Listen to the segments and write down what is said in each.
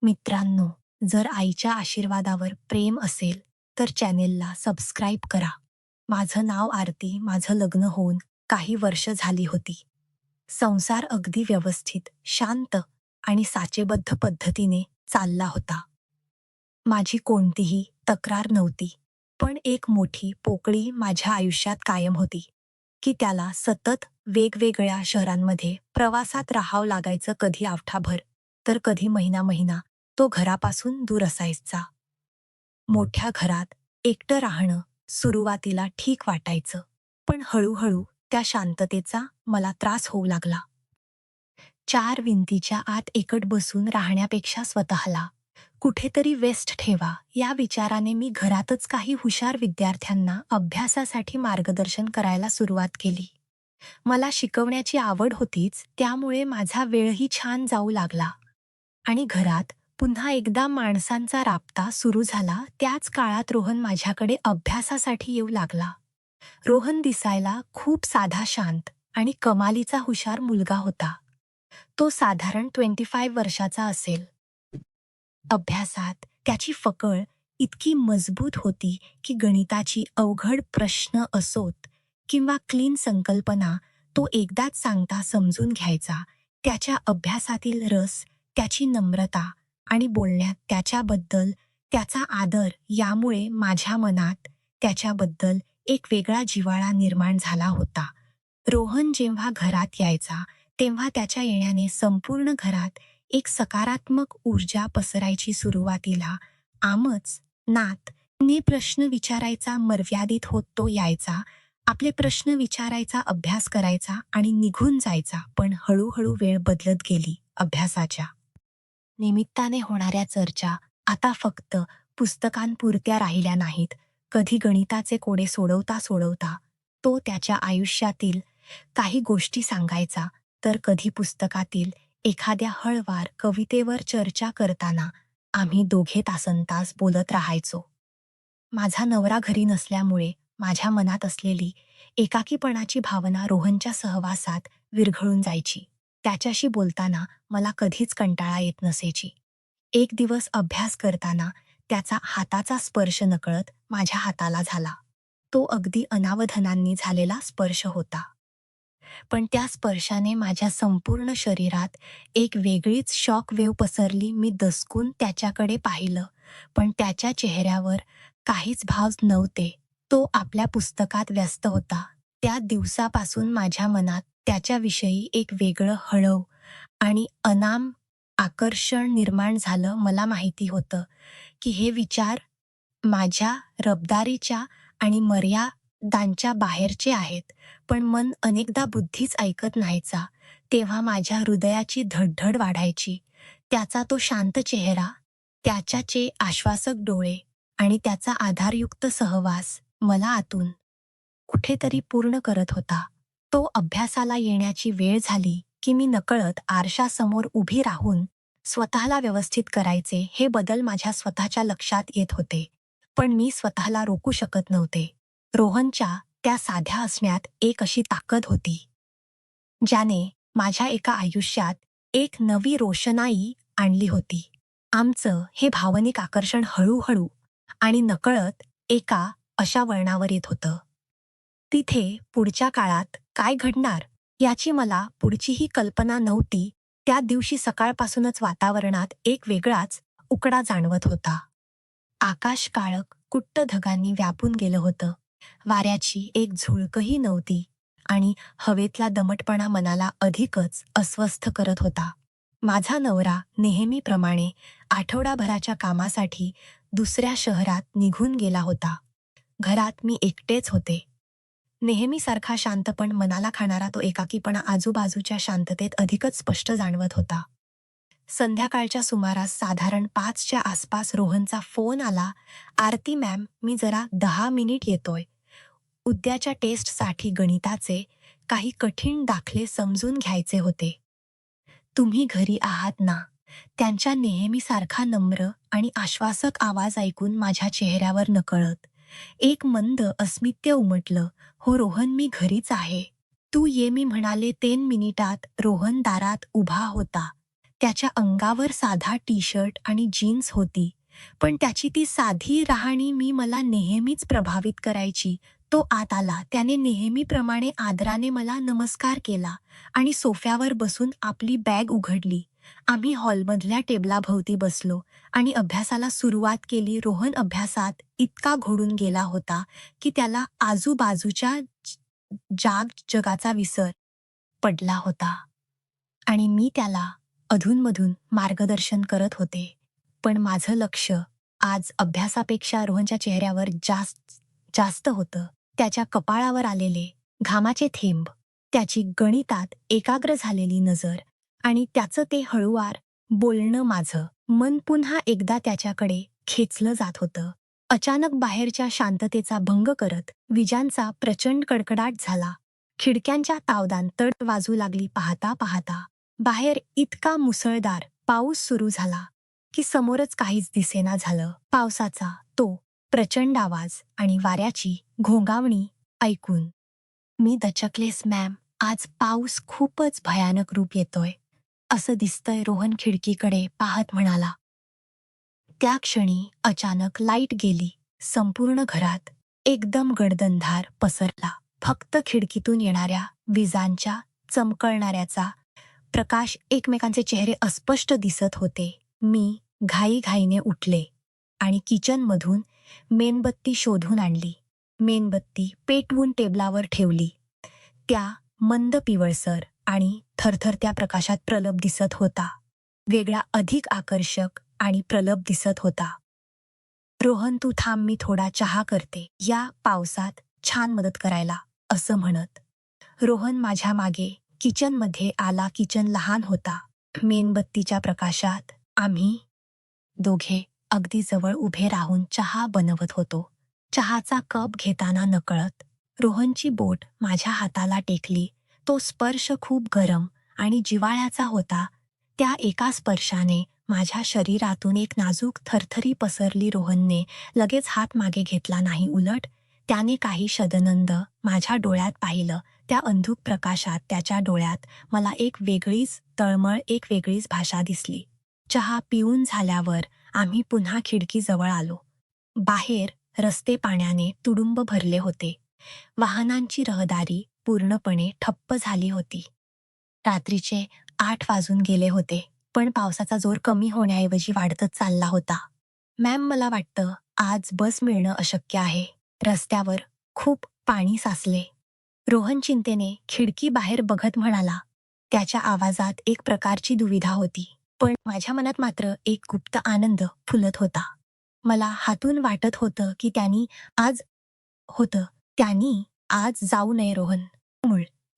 मित्रांनो, जर आईच्या आशीर्वादावर प्रेम असेल तर चॅनेलला सबस्क्राईब करा. माझं नाव आरती. माझं लग्न होऊन काही वर्ष झाली होती. संसार अगदी व्यवस्थित, शांत आणि साचेबद्ध पद्धतीने चालला होता. माझी कोणतीही तक्रार नव्हती. पण एक मोठी पोकळी माझ्या आयुष्यात कायम होती, की त्याला सतत वेगवेगळ्या शहरांमध्ये प्रवासात राहावं लागायचं, कधी आठवडाभर तर कधी महिना तो घरापासून दूर असायचा. मोठ्या घरात एकटं राहणं सुरुवातीला ठीक वाटायचं, पण हळूहळू त्या शांततेचा मला त्रास होऊ लागला. चार भिंतीच्या आत एकट बसून राहण्यापेक्षा स्वतःला कुठेतरी व्यस्त ठेवा या विचाराने मी घरातच काही हुशार विद्यार्थ्यांना अभ्यासासाठी मार्गदर्शन करायला सुरुवात केली. मला शिकवण्याची आवड होतीच, त्यामुळे माझा वेळही छान जाऊ लागला. आणि घरात पुन्हा एकदा माणसांचा राबता सुरू झाला. त्याच काळात रोहन माझ्याकडे अभ्यासासाठी येऊ लागला. रोहन दिसायला खूप साधा, शांत आणि कमालीचा हुशार मुलगा होता. तो साधारण 25 वर्षाचा असेल. अभ्यासात त्याची पकड इतकी मजबूत होती की गणिताची अवघड प्रश्न असोत किंवा क्लीन संकल्पना तो एकदाच सांगता समजून घ्यायचा. त्याच्या अभ्यासातील रस, त्याची नम्रता आणि बोलण्यात त्याच्याबद्दल त्याचा आदर यामुळे माझ्या मनात त्याच्याबद्दल एक वेगळा जिव्हाळा निर्माण झाला होता. रोहन जेव्हा घरात यायचा तेव्हा त्याच्या येण्याने संपूर्ण घरात एक सकारात्मक ऊर्जा पसरायची. सुरुवातीला आमच नात ने प्रश्न विचारायचा, मर्यादित होत तो यायचा, आपले प्रश्न विचारायचा, अभ्यास करायचा आणि निघून जायचा. पण हळूहळू वेळ बदलत गेली. अभ्यासाच्या निमित्ताने होणाऱ्या चर्चा आता फक्त पुस्तकांपुरत्या राहिल्या नाहीत. कधी गणिताचे कोडे सोडवता सोडवता तो त्याच्या आयुष्यातील काही गोष्टी सांगायचा, तर कधी पुस्तकातील एखाद्या हळवार कवितेवर चर्चा करताना आम्ही दोघे तासनतास बोलत राहायचो. माझा नवरा घरी नसल्यामुळे माझ्या मनात असलेली एकाकीपणाची भावना रोहनच्या सहवासात विरघळून जायची. त्याच्याशी बोलताना मला कधीच कंटाळा येत नसायची. एक दिवस अभ्यास करताना त्याचा हाताचा स्पर्श नकळत माझ्या हाताला झाला. तो अगदी अनावधानाने झालेला स्पर्श होता, पण त्या स्पर्शाने माझ्या संपूर्ण शरीरात एक वेगळीच शॉक वेव्ह पसरली. मी दचकून त्याच्याकडे पाहिलं, पण त्याच्या चेहऱ्यावर काहीच भाव नव्हते. तो आपल्या पुस्तकात व्यस्त होता. त्या दिवसापासून माझ्या मनात त्याच्याविषयी एक वेगळं हळव आणि अनाम आकर्षण निर्माण झालं. मला माहिती होतं की हे विचार माझ्या रबदारीच्या आणि मर्यादांच्या बाहेरचे आहेत, पण मन अनेकदा बुद्धीच ऐकत नाहीचा. तेव्हा माझ्या हृदयाची धडधड वाढायची. त्याचा तो शांत चेहरा, त्याच्याचे आश्वासक डोळे आणि त्याचा आधारयुक्त सहवास मला आतून कुठेतरी पूर्ण करत होता. तो अभ्यासाला येण्याची वेळ झाली की मी नकळत आरशासमोर उभी राहून स्वतःला व्यवस्थित करायचे. हे बदल माझ्या स्वतःच्या लक्षात येत होते, पण मी स्वतःला रोखू शकत नव्हते. रोहनच्या त्या साध्या असण्यात एक अशी ताकद होती, ज्याने माझ्या एका आयुष्यात एक नवी रोषणाई आणली होती. आमचं हे भावनिक आकर्षण हळूहळू आणि नकळत एका अशा वळणावर येत होतं. तिथे पुढच्या काळात काय घडणार याची मला पुढचीही कल्पना नव्हती. त्या दिवशी सकाळपासूनच वातावरणात एक वेगळाच उकडा जाणवत होता. आकाश काळक कुट्ट ढगांनी व्यापून गेलं होतं. वाऱ्याची एक झुळकही नव्हती आणि हवेतला दमटपणा मनाला अधिकच अस्वस्थ करत होता. माझा नवरा नेहमीप्रमाणे आठवडाभराच्या कामासाठी दुसऱ्या शहरात निघून गेला होता. घरात मी एकटेच होते. नेहमीसारखा शांत, पण मनाला खाणारा तो एकाकीपणा आजूबाजूच्या शांततेत अधिकच स्पष्ट जाणवत होता. संध्याकाळच्या सुमारास साधारण 5च्या आसपास रोहनचा फोन आला. आरती मॅम, मी जरा 10 मिनिट येतोय. उद्याच्या टेस्टसाठी गणिताचे काही कठीण दाखले समजून घ्यायचे होते. तुम्ही घरी आहात ना? त्यांच्या नेहमीसारखा नम्र आणि आश्वासक आवाज ऐकून माझ्या चेहऱ्यावर नकळत एक मंद अस्मित्य उमटलं. हो रोहन, मी घरीच आहे. तू ये, मी म्हणाले. 3 मिनिटात रोहन दारात उभा होता. त्याच्या अंगावर साधा टी शर्ट आणि जीन्स होती, पण त्याची ती साधी राहणी मला नेहमीच प्रभावित करायची. तो आत आला, त्याने नेहमीप्रमाणे आदराने मला नमस्कार केला आणि सोफ्यावर बसून आपली बॅग उघडली. आम्ही हॉलमधल्या टेबलाभोवती बसलो आणि अभ्यासाला सुरुवात केली. रोहन अभ्यासात इतका घोळून गेला होता की त्याला आजूबाजूच्या जगाचा विसर पडला होता आणि मी त्याला अधूनमधून मार्गदर्शन करत होते. पण माझं लक्ष आज अभ्यासापेक्षा रोहनच्या चेहऱ्यावर जास्त होतं. त्याच्या कपाळावर आलेले घामाचे थेंब, त्याची गणितात एकाग्र झालेली नजर आणि त्याचं ते हळुवार बोलणं. माझं मन पुन्हा एकदा त्याच्याकडे खेचलं जात होतं. अचानक बाहेरच्या शांततेचा भंग करत विजांचा प्रचंड कडकडाट झाला. खिडक्यांच्या तावदान तड वाजू लागली. पाहता पाहता बाहेर इतका मुसळधार पाऊस सुरू झाला की समोरच काहीच दिसेना झालं. पावसाचा तो प्रचंड आवाज आणि वाऱ्याची घोंगावणी ऐकून मी दचकलेस. मॅम, आज पाऊस खूपच भयानक रूप येतोय असं दिसतंय, रोहन खिडकीकडे पाहत म्हणाला. त्या क्षणी अचानक लाईट गेली. संपूर्ण घरात एकदम गडदंधार पसरला. फक्त खिडकीतून येणाऱ्या विजांच्या चमकळणाऱ्याचा प्रकाश, एकमेकांचे चेहरे अस्पष्ट दिसत होते. मी घाईघाईने उठले आणि किचनमधून मेणबत्ती शोधून आणली. मेणबत्ती पेटवून टेबलावर ठेवली. त्या मंद पिवळसर आणि थरथरत्या प्रकाशात प्रलेप दिसत होता. वेगळा, अधिक आकर्षक आणि प्रलेप दिसत होता. रोहन, तू थांब, मी थोडा चहा करते. या पावसात छान मदत करायला, असं म्हणत रोहन माझ्या मागे किचनमध्ये आला. किचन लहान होता. मेणबत्तीच्या प्रकाशात आम्ही दोघे अगदी जवळ उभे राहून चहा बनवत होतो. चहाचा कप घेताना नकळत रोहनची बोट माझ्या हाताला टेकली. तो स्पर्श खूप गरम आणि जिव्हाळ्याचा होता. त्या एका स्पर्शाने माझ्या शरीरातून एक नाजूक थरथरी पसरली. रोहनने लगेच हात मागे घेतला नाही. उलट त्याने काही क्षणनंद माझ्या डोळ्यात पाहिलं. त्या अंधुक प्रकाशात त्याच्या डोळ्यात मला एक वेगळीच तळमळ, एक वेगळीच भाषा दिसली. चहा पिऊन झाल्यावर आम्ही पुन्हा खिडकीजवळ आलो. बाहेर रस्ते पाण्याने तुडुंब भरले होते. वाहनांची रहदारी पूर्णपणे ठप्प झाली होती. रात्रीचे 8 वाजून गेले होते, पण पावसाचा जोर कमी होण्याऐवजी वाढतच चालला होता. मॅम, मला वाटतं आज बस मिळणं अशक्य आहे. रस्त्यावर खूप पाणी साचले. रोहन चिंतेने खिडकी बाहेर बघत म्हणाला. त्याच्या आवाजात एक प्रकारची दुविधा होती, पण माझ्या मनात मात्र एक गुप्त आनंद फुलत होता. मला हातून वाटत होतं की त्यांनी आज जाऊ नये. रोहन,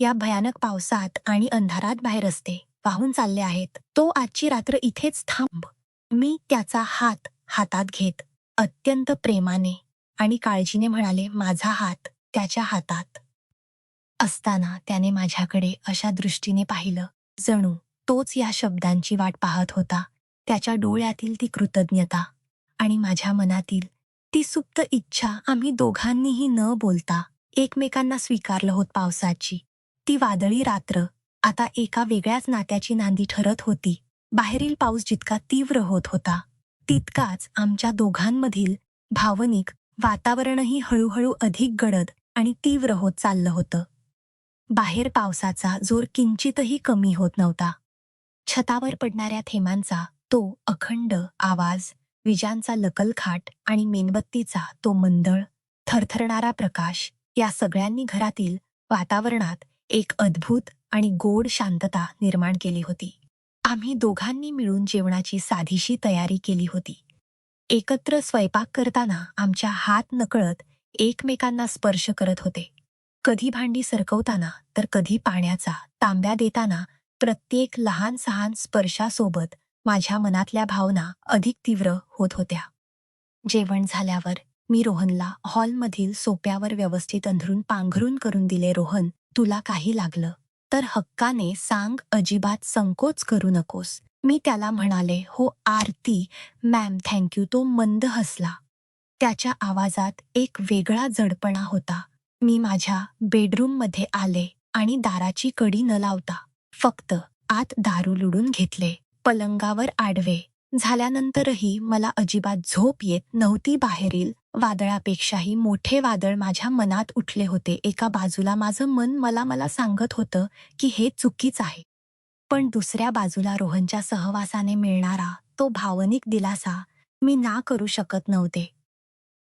या भयानक पावसात आणि अंधारात बाहेर रस्ते वाहून चालले आहेत. तो आजची रात्र इथेच थांब. मी त्याचा हात हातात घेत अत्यंत प्रेमाने आणि काळजीने म्हणाले. माझा हात त्याच्या हातात असताना त्याने माझ्याकडे अशा दृष्टीने पाहिलं, जणू तोच या शब्दांची वाट पाहत होता. त्याच्या डोळ्यातील ती कृतज्ञता आणि माझ्या मनातील ती सुप्त इच्छा, आम्ही दोघांनीही न बोलता एकमेकांना स्वीकारलं होत. पावसाची ती वादळी रात्र आता एका वेगळ्याच नात्याची नांदी ठरत होती. बाहेरील पाऊस जितका तीव्र होत होता, तितकाच आमच्या दोघांमधील भावनिक वातावरणही हळूहळू अधिक गडद आणि तीव्र होत चाललं होतं. बाहेर पावसाचा जोर किंचितही कमी होत नव्हता. छतावर पडणाऱ्या थेंबांचा तो अखंड आवाज, विजांचा लकलखाट आणि मेणबत्तीचा तो मंदळ थरथरणारा प्रकाश, या सगळ्यांनी घरातील वातावरणात एक अद्भुत आणि गोड शांतता निर्माण केली होती. आम्ही दोघांनी मिळून जेवणाची साधीशी तयारी केली होती. एकत्र स्वयंपाक करताना आमच्या हात नकळत एकमेकांना स्पर्श करत होते. कधी भांडी सरकवताना, तर कधी पाण्याचा तांब्या देताना. प्रत्येक लहान सहान स्पर्शासोबत माझ्या मनातल्या भावना अधिक तीव्र होत होत्या. जेवण झाल्यावर मी रोहनला हॉलमधील सोप्यावर व्यवस्थित अंथरून पांघरून करून दिले. रोहन, तुला काही लागलं तर हक्काने सांग, अजिबात संकोच करू नकोस, मी त्याला म्हणाले. हो आरती मॅम, थँक्यू. तो मंद हसला. त्याच्या आवाजात एक वेगळा जडपणा होता. मी माझ्या बेडरूममध्ये आले आणि दाराची कडी न लावता फक्त आत दारू लुडून घेतले. पलंगावर आडवे झाल्यानंतरही मला अजिबात झोप येत नव्हती. बाहेरील वादळापेक्षाही मोठे वादळ माझ्या मनात उठले होते. एका बाजूला माझं मन मला मला सांगत होतं की हे चुकीच आहे, पण दुसऱ्या बाजूला रोहनच्या सहवासाने मिळणारा तो भावनिक दिलासा मी ना करू शकत नव्हते.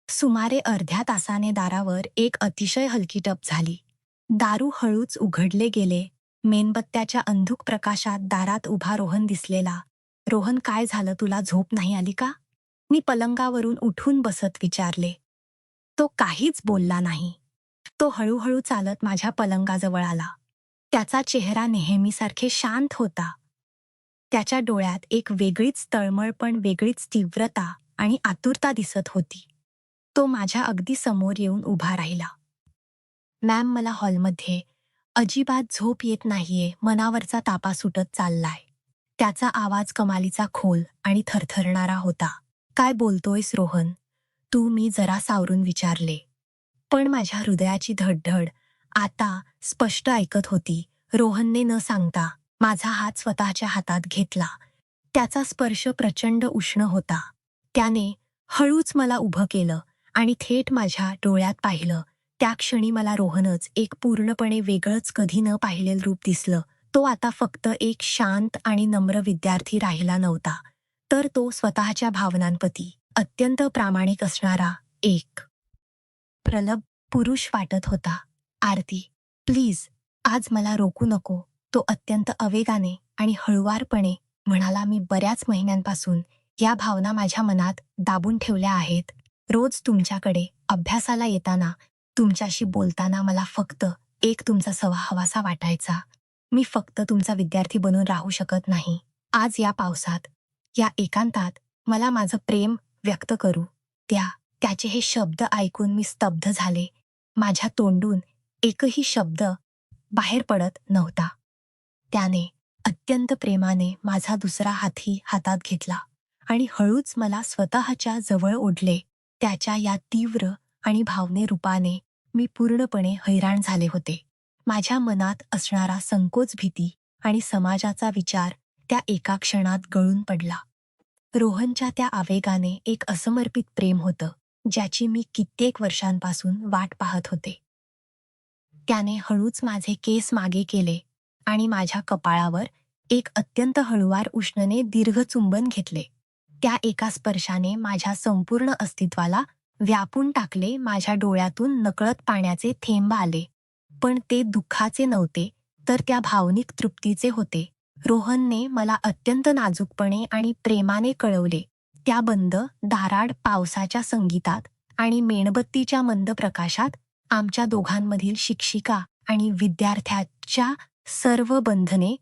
सुमारे अर्ध्या तासाने दारावर एक अतिशय हलकी टप झाली. दारू हळूच उघडले गेले. मेणबत्त्याच्या अंधुक प्रकाशात दारात उभा रोहन दिसलेला. "रोहन, काय झालं? तुला झोप नाही आली का?" मी पलंगावरून उठून बसत विचारले. तो काहीच बोलला नाही. तो हळूहळू चालत माझ्या पलंगाजवळ आला. त्याचा चेहरा नेहमीसारखे शांत होता. त्याच्या डोळ्यात एक वेगळीच तळमळ, पण वेगळीच तीव्रता आणि आतुरता दिसत होती. तो माझ्या अगदी समोर येऊन उभा राहिला. "मॅम, मला हॉलमध्ये अजिबात झोप येत नाहीये. मनावरचा तापा सुटत चाललाय." त्याचा आवाज कमालीचा खोल आणि थरथरणारा होता. "काय बोलतोयस रोहन तू?" मी जरा सावरून विचारले. पण माझ्या हृदयाची धडधड आता स्पष्ट ऐकत होती. रोहनने न सांगता माझा हात स्वतःच्या हातात घेतला. त्याचा स्पर्श प्रचंड उष्ण होता. त्याने हळूच मला उभं केलं आणि थेट माझ्या डोळ्यात पाहिलं. त्या क्षणी मला रोहनच एक पूर्णपणे वेगळंच, कधी न पाहिलेलं रूप दिसलं. तो आता फक्त एक शांत आणि नम्र विद्यार्थी राहिला नव्हता, तर तो स्वतःच्या भावनांप्रती अत्यंत प्रामाणिक असणारा एक प्रगल्भ पुरुष वाटत होता. "आरती, प्लीज, आज मला रोखू नको." तो अत्यंत आवेगाने आणि हळुवारपणे म्हणाला. "मी बऱ्याच महिन्यांपासून या भावना माझ्या मनात दाबून ठेवल्या आहेत. रोज तुमच्याकडे अभ्यासाला येताना, तुमच्याशी बोलताना मला फक्त एक तुमचा सहवासा वाटायचा. मी फक्त तुमचा विद्यार्थी बनून राहू शकत नाही. आज या पावसात, या एकांतात मला माझं प्रेम व्यक्त करू द्या." त्याचे हे शब्द ऐकून मी स्तब्ध झाले. माझ्या तोंडून एकही शब्द बाहेर पडत नव्हता. त्याने अत्यंत प्रेमाने माझा दुसरा हातही हातात घेतला आणि हळूच मला स्वतःच्या जवळ ओढले. त्याच्या या तीव्र आणि भावने रूपाने मी पूर्णपणे हैराण झाले होते. माझ्या मनात असणारा संकोच, भीती आणि समाजाचा विचार त्या एका क्षणात गळून पडला. रोहनच्या त्या आवेगाने एक असमर्पित प्रेम होतं, ज्याची मी कित्येक वर्षांपासून वाट पाहत होते. त्याने हळूच माझे केस मागे केले आणि माझ्या कपाळावर एक अत्यंत हळुवार उष्णने दीर्घ चुंबन घेतले. त्या एका स्पर्शाने माझ्या संपूर्ण अस्तित्वाला व्यापून टाकले. माझ्या डोळ्यातून नकळत पाण्याचे थेंब आले, पण ते दुःखाचे नव्हते, तर त्या भावनिक तृप्तीचे होते. रोहनने मला अत्यंत नाजूकपणे आणि प्रेमाने कळवले. त्या बंद दाराड पावसाच्या संगीतात आणि मेणबत्तीच्या मंद प्रकाशात आमच्या दोघांमधील शिक्षिका आणि विद्यार्थ्याच्या सर्व बंधने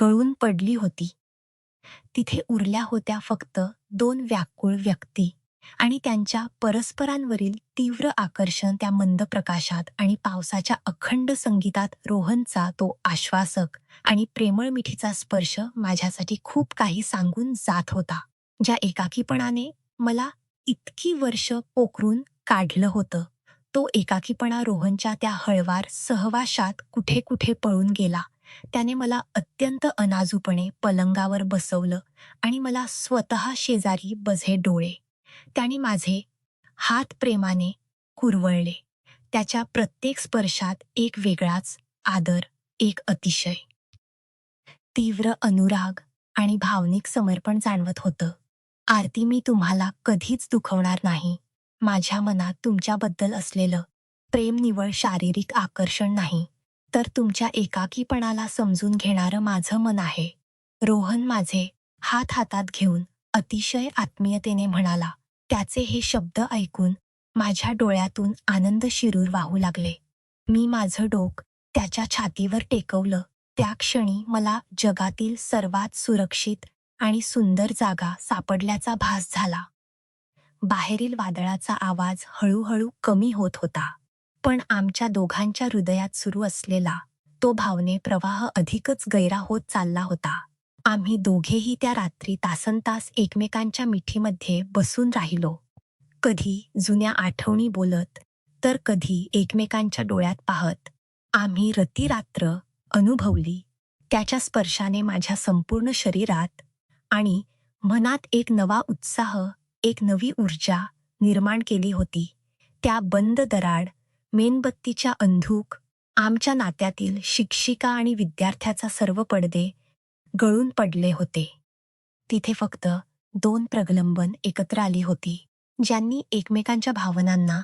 गळून पडली होती. तिथे उरल्या होत्या फक्त दोन व्याकुळ व्यक्ती आणि त्यांच्या परस्परांवरील तीव्र आकर्षण. त्या मंद प्रकाशात आणि पावसाच्या अखंड संगीतात रोहनचा तो आश्वासक आणि प्रेमळ मिठीचा स्पर्श माझ्यासाठी खूप काही सांगून जात होता. ज्या एकाकीपणाने मला इतकी वर्ष पोखरून काढलं होतं, तो एकाकीपणा रोहनच्या त्या हळवार सहवासात कुठे कुठे पळून गेला. त्याने मला अत्यंत अनाजूपणे पलंगावर बसवलं आणि मला स्वतः शेजारी बझे डोळे. त्याने माझे हात प्रेमाने कुरवळले. त्याच्या प्रत्येक स्पर्शात एक वेगळाच आदर, एक अतिशय तीव्र अनुराग आणि भावनिक समर्पण जाणवत होतं. "आरती, मी तुम्हाला कधीच दुखवणार नाही. माझ्या मनात तुमच्याबद्दल असलेलं प्रेम निव्वळ शारीरिक आकर्षण नाही, तर तुमच्या एकाकीपणाला समजून घेणारं माझं मन आहे." रोहन माझे हात हातात घेऊन अतिशय आत्मीयतेने म्हणाला. त्याचे हे शब्द ऐकून माझ्या डोळ्यातून आनंद शिरूर वाहू लागले. मी माझं डोकं त्याच्या छातीवर टेकवलं. त्या क्षणी मला जगातील सर्वात सुरक्षित आणि सुंदर जागा सापडल्याचा भास झाला. बाहेरील वादळाचा आवाज हळूहळू कमी होत होता, पण आमच्या दोघांच्या हृदयात सुरू असलेला तो भावने प्रवाह अधिकच गैरा होत चालला होता. आम्ही दोघेही त्या रात्री तासनतास एकमेकांच्या मिठीमध्ये बसून राहिलो. कधी जुन्या आठवणी बोलत, तर कधी एकमेकांच्या डोळ्यात पाहत. आम्ही रतिरात्र अनुभवली. त्याच्या स्पर्शाने माझ्या संपूर्ण शरीरात आणि मनात एक नवा उत्साह, एक नवी ऊर्जा निर्माण केली होती. त्या बंद दराड, मेणबत्तीच्या अंधूक, आमच्या नात्यातील शिक्षिका आणि विद्यार्थ्याचा सर्व पडदे गळून पडले होते. तिथे फक्त दोन प्रगलंबन एकत्र आली होती, ज्यांनी एकमेकांच्या भावनांना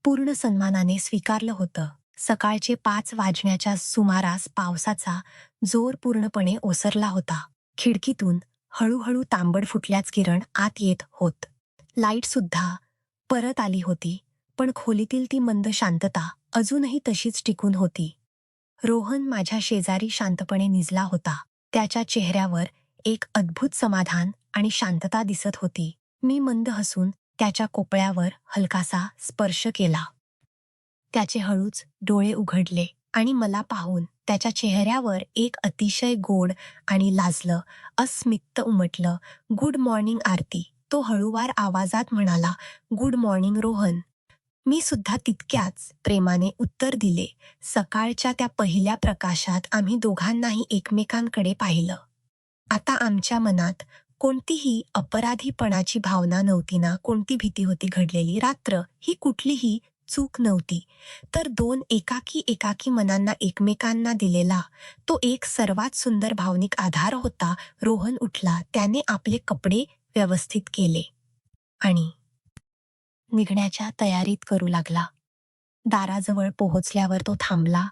पूर्ण सन्मानाने स्वीकारलं होतं. सकाळचे 5 वाजण्याच्या सुमारास पावसाचा जोर पूर्णपणे ओसरला होता. खिडकीतून हळूहळू तांबड फुटल्याच किरण आत येत होत. लाईट सुद्धा परत आली होती, पण खोलीतील ती मंद शांतता अजूनही तशीच टिकून होती. रोहन माझ्या शेजारी शांतपणे निजला होता. त्याच्या चेहऱ्यावर एक अद्भुत समाधान आणि शांतता दिसत होती. मी मंद हसून त्याच्या कोपळ्यावर हलकासा स्पर्श केला. त्याचे हळूच डोळे उघडले आणि मला पाहून त्याच्या चेहऱ्यावर एक अतिशय गोड आणि लाजलं अस्मित उमटलं. "गुड मॉर्निंग आरती." तो हळूवार आवाजात म्हणाला. "Good morning Rohan." मी सुद्धा तितक्याच प्रेमाने उत्तर दिले. सकाळच्या त्या पहिल्या प्रकाशात आम्ही दोघांनाही एकमेकांकडे पाहिलं. आता आमच्या मनात कोणतीही अपराधीपणाची भावना नव्हती ना कोणती भीती होती. घडलेली रात्र ही कुठलीही चूक नव्हती, तर दोन एकाकी एकाकी मनांना एकमेकांना दिलेला तो एक सर्वात सुंदर भावनिक आधार होता. रोहन उठला, त्याने आपले कपडे व्यवस्थित केले आणि निघण्याच्या तयारीत करू लागला. दाराजवळ पोहोचल्यावर तो थांबला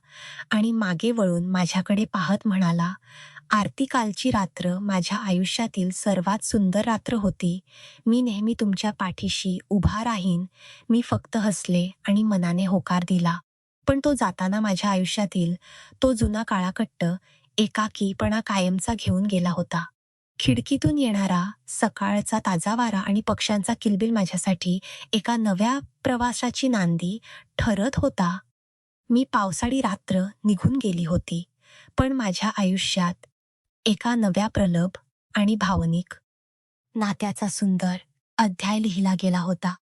आणि मागे वळून माझ्याकडे पाहत म्हणाला, "आरती, कालची रात्र माझ्या आयुष्यातील सर्वात सुंदर रात्र होती. मी नेहमी तुमच्या पाठीशी उभा राहीन." मी फक्त हसले आणि मनाने होकार दिला. पण तो जाताना माझ्या आयुष्यातील तो जुना काळाकट्ट एकाकीपणा कायमचा घेऊन गेला होता. खिडकीतून येणारा सकाळचा ताजा वारा आणि पक्ष्यांचा किलबिल माझ्यासाठी एका नव्या प्रवासाची नांदी ठरत होता. मी पावसाळी रात्र निघून गेली होती, पण माझ्या आयुष्यात एका नव्या प्रलभ आणि भावनिक नात्याचा सुंदर अध्याय लिहिला गेला होता.